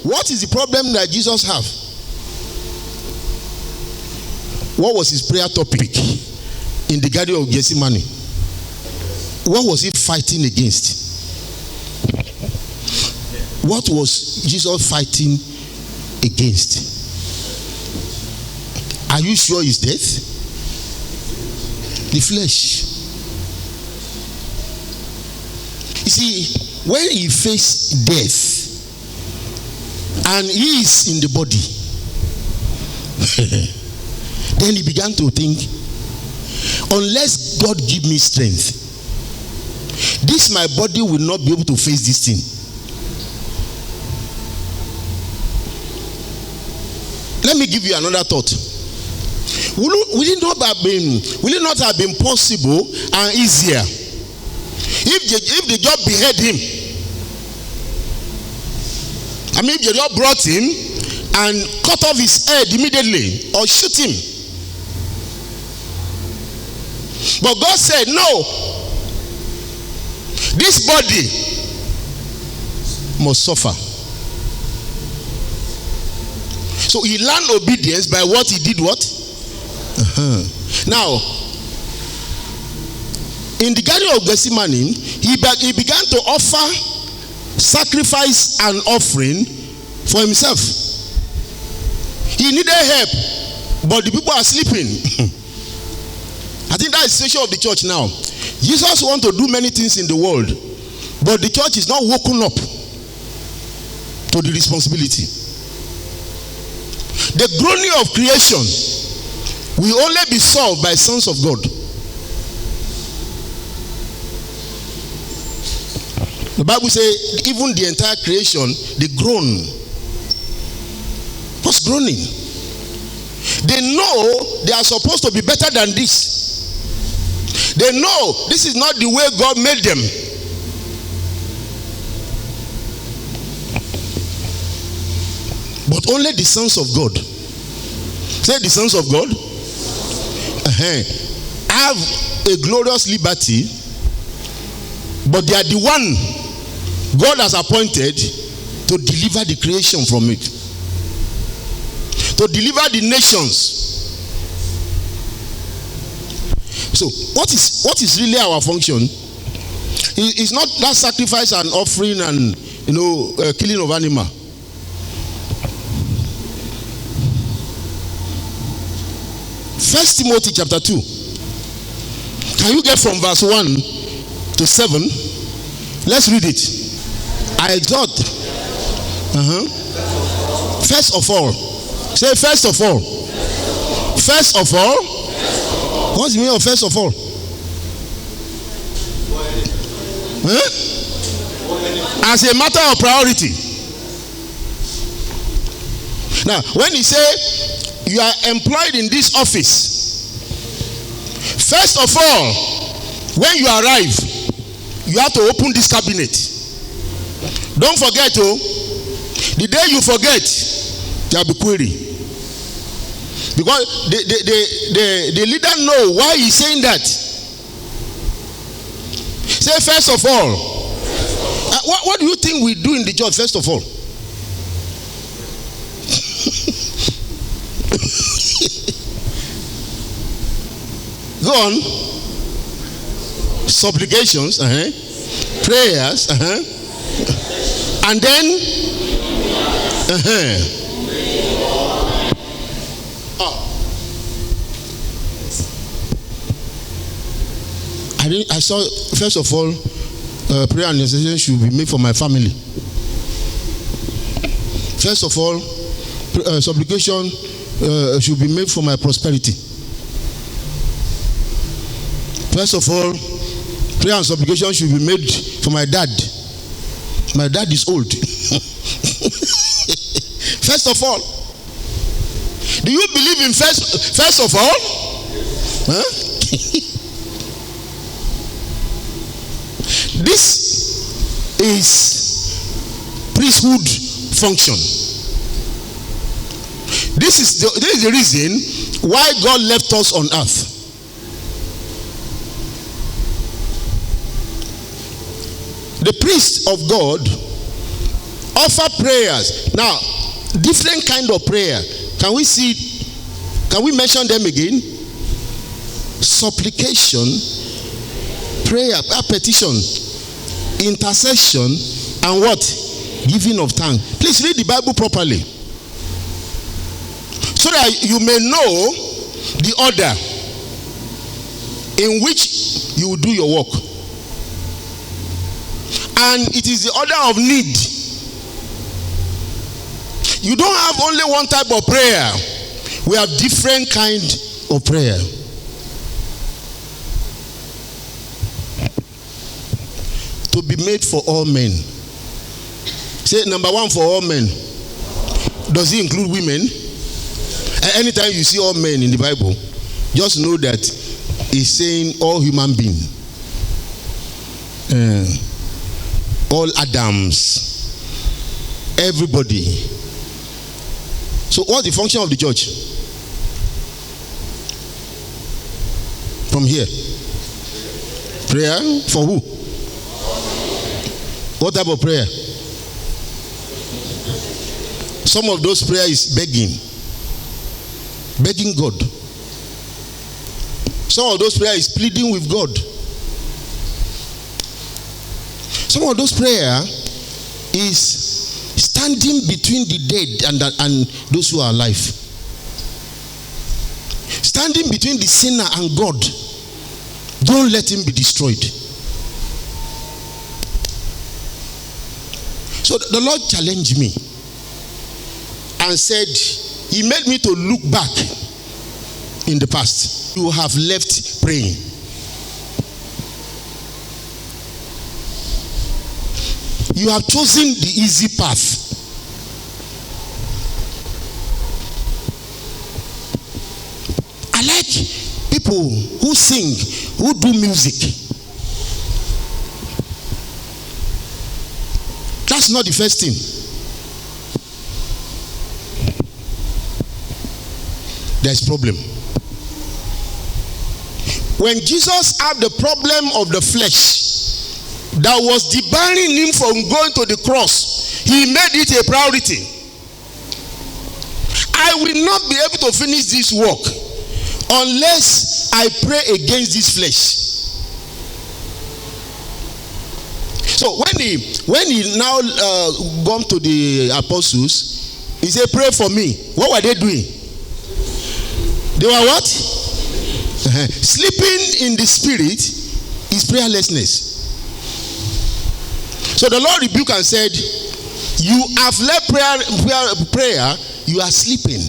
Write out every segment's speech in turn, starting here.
what is the problem that Jesus have? What was his prayer topic in the Garden of Gethsemane? What was he fighting against? What was Jesus fighting against? Are you sure it's death? The flesh. You see, when he faced death and he is in the body, then he began to think, unless God give me strength, this my body will not be able to face this thing. Let me give you another thought. Will it not have been possible and easier if the job behead him? I mean, if the job brought him and cut off his head immediately or shoot him. But God said, no. This body must suffer. So he learned obedience by what he did what? Now, in the Garden of Gethsemane, he began to offer sacrifice and offering for himself. He needed help, but the people are sleeping. I think that is the situation of the church now. Jesus wants to do many things in the world, but the church is not woken up to the responsibility. The groaning of creation will only be solved by sons of God. The Bible says even the entire creation, they groan. What's groaning? They know they are supposed to be better than this. They know this is not the way God made them. But only the sons of God. Say the sons of God have a glorious liberty, but they are the one God has appointed to deliver the creation from it, to deliver the nations. So what is really our function? It's not that sacrifice and offering and killing of animal. First Timothy chapter 2. Can you get from verse 1 to 7? Let's read it. I exhort. First of all. Say first of all. First of all. What's the meaning of first of all? As a matter of priority. Now, when he say you are employed in this office, first of all, when you arrive, you have to open this cabinet. Don't forget, the day you forget, there will be query. Because the leader know why he's saying that. Say first of all. What do you think we do in the church first of all? Go on. Supplications, prayers, and then I saw first of all prayer and intercession should be made for my family. First of all, supplication should be made for my prosperity. First of all, prayer and supplication should be made for my dad. My dad is old. First of all, do you believe in first of all? This is priesthood function. This is the reason why God left us on earth. The priest of God Offer prayers. Now, different kind of prayer. Can we mention them again? Supplication, prayer, petition, intercession, and what? Giving of thanks. Please read the Bible properly, so that you may know the order in which you will do your work. And it is the order of need. You don't have only one type of prayer. We have different kinds of prayer. To be made for all men. Say number one, for all men. Does it include women? Anytime you see all men in the Bible, just know that it's saying all human beings. All Adams. Everybody. So what's the function of the church? From here. Prayer for who? What type of prayer? Some of those prayer is begging. Begging God. Some of those prayer is pleading with God. Some of those prayer is standing between the dead and those who are alive. Standing between the sinner and God. Don't let him be destroyed. So the Lord challenged me and said, he made me to look back in the past. You have left praying. You have chosen the easy path. I like people who sing, who do music. That's not the first thing. There's problem. When Jesus had the problem of the flesh that was debarring him from going to the cross, he made it a priority. I will not be able to finish this work unless I pray against this flesh. So when he now gone to the apostles, he said, pray for me. What were they doing? They were what? Sleeping in the spirit is prayerlessness. So the Lord rebuked and said, you have left prayer, you are sleeping.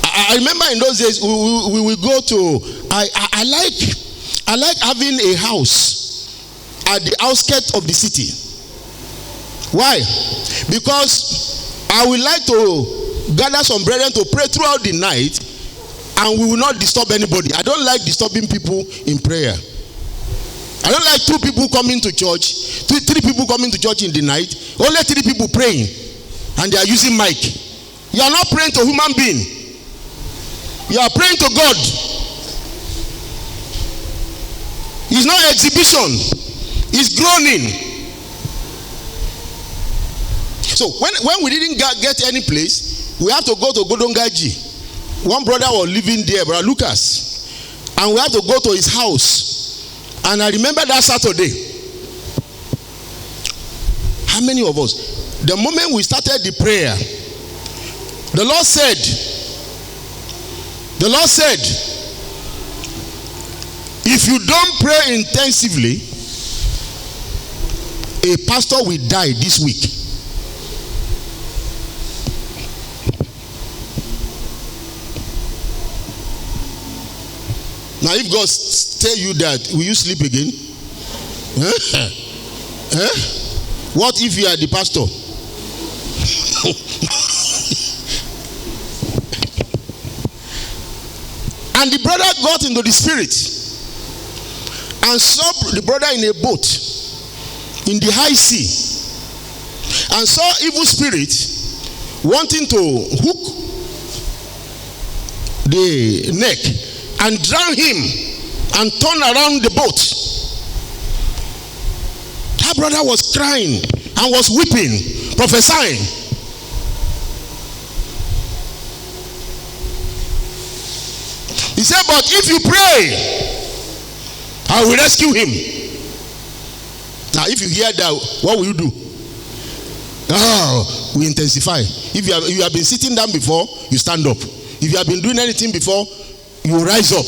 I remember in those days we will go to, I like having a house at the outskirts of the city. Why? Because I would like to gather some brethren to pray throughout the night, and we will not disturb anybody. I don't like disturbing people in prayer. I don't like 2 people coming to church, 3 people coming to church in the night, only 3 people praying, and they are using mic. You are not praying to human being. You are praying to God. It's not exhibition. It's groaning. So when we didn't get any place, we have to go to Godongaji. One brother was living there, Brother Lucas, and we have to go to his house. And I remember that Saturday. How many of us? The moment we started the prayer, the Lord said, if you don't pray intensively, a pastor will die this week. Now if God tell you that, will you sleep again? What if you are the pastor? And the brother got into the spirit and saw the brother in a boat in the high sea, and saw evil spirits wanting to hook the neck and drown him and turn around the boat. That brother was crying and was weeping, prophesying. He said, but if you pray, I will rescue him. Now, if you hear that, what will you do? Oh, we intensify. If you have been sitting down before, you stand up. If you have been doing anything before, you rise up.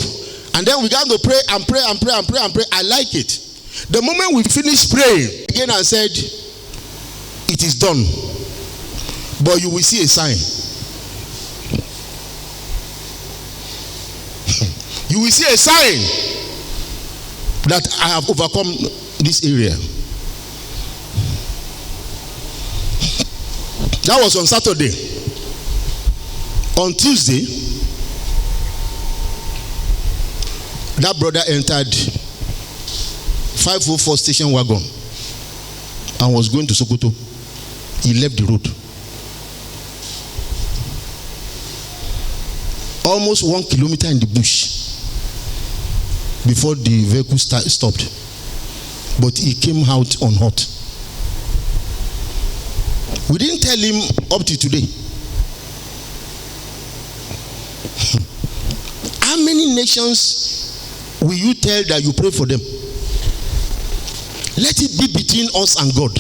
And then we got to pray and pray and pray and pray and pray. I like it. The moment we finished praying, again I said, it is done. But you will see a sign. You will see a sign that I have overcome this area. That was on Saturday. On Tuesday, that brother entered 504 station wagon and was going to Sokoto. He left the road. Almost 1 kilometer in the bush before the vehicle stopped. But he came out unhurt. We didn't tell him up to today. How many nations will you tell that you pray for them? Let it be between us and God.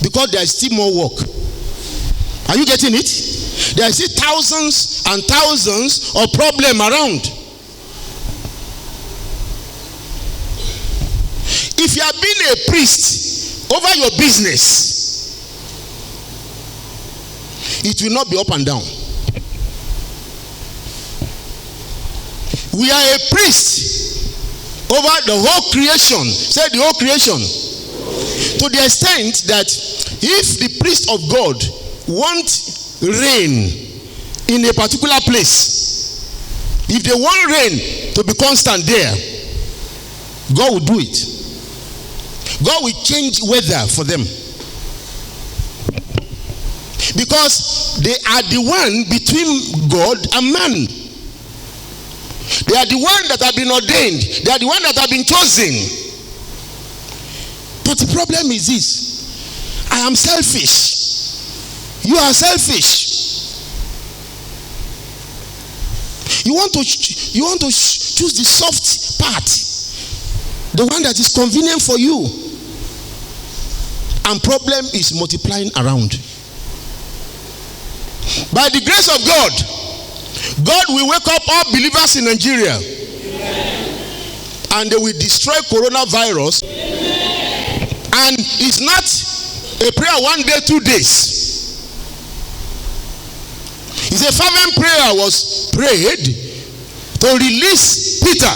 Because there is still more work. Are you getting it? There is still thousands and thousands of problems around. If you have been a priest over your business, it will not be up and down. We are a priest over the whole creation. Say the whole creation. To the extent that if the priest of God wants rain in a particular place, if they want rain to be constant there, God will do it. God will change weather for them. Because they are the one between God and man. They are the one that have been ordained. They are the one that have been chosen. But the problem is this. I am selfish. You are selfish. You want to choose the soft part. The one that is convenient for you. And problem is multiplying around. By the grace of God, God will wake up all believers in Nigeria. Amen. And they will destroy coronavirus. Amen. And it's not a prayer 1 day, 2 days. It's a fervent prayer was prayed to release Peter.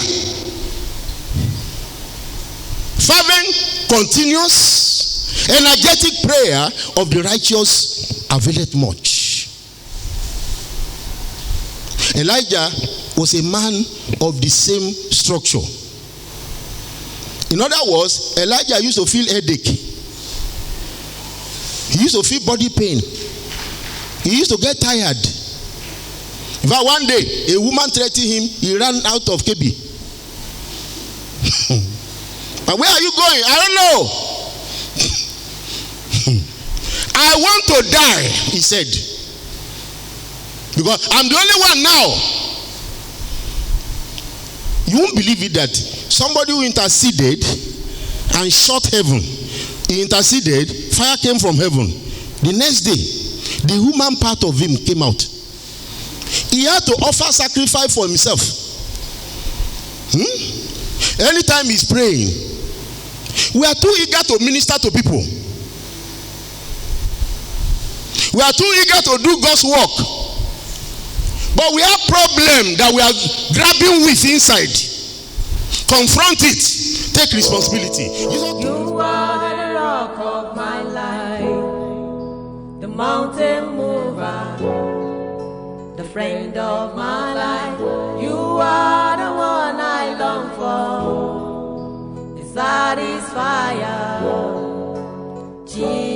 Fervent, continuous, energetic prayer of the righteous availeth much. Elijah was a man of the same structure. In other words, Elijah used to feel headache. He used to feel body pain. He used to get tired. In fact, one day, a woman threatened him. He ran out of KB. But where are you going? I don't know. I want to die, he said. Because I'm the only one now. You won't believe it that somebody who interceded and shut heaven, he interceded, fire came from heaven. The next day, the human part of him came out. He had to offer sacrifice for himself. Anytime he's praying, we are too eager to minister to people. We are too eager to do God's work. But we have problem that we are grabbing with inside. Confront it. Take responsibility. You are the rock of my life, the mountain mover, the friend of my life. You are the one I long for, the satisfier. Jesus.